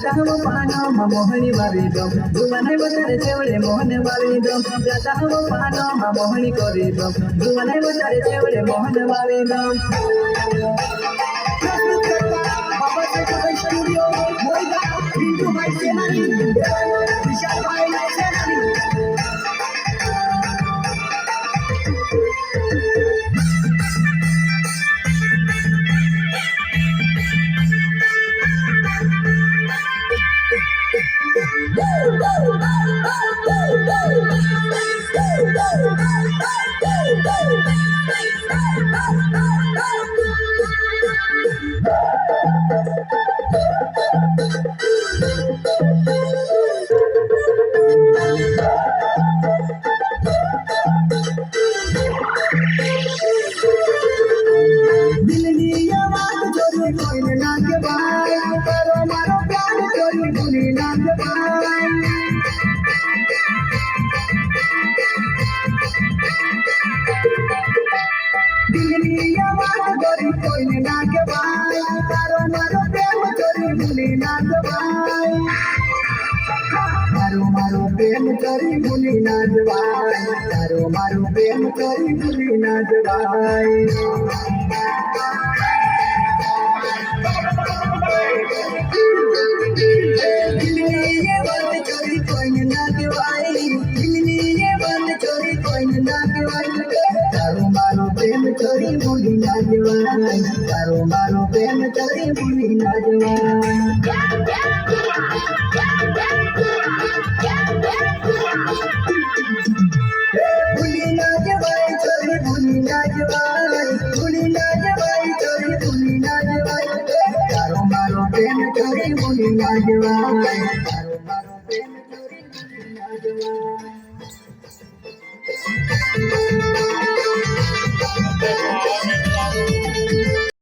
जाता वो पानो मा मोहनी मारी दम दुआनाय बजारे छेवड़े मोहन मारी दम जाता वो पानो मा मोहनी करी दम दुआनाय बजारे छेवड़े मोहन मारी दम स्टूडियो मोइदा पिंटू भाई सेनानी विशाल भाई सेनानी प्रेम करी भूली ना जवाई तारो मारो प्रेम करी भूली ना जवाई ये बात चोरी कोई ना जवाई ये बात चोरी कोई ना जवाई तारो मारो प्रेम करी भूली ना जवाई तारो मारो प्रेम करी भूली ना जवाई Bye.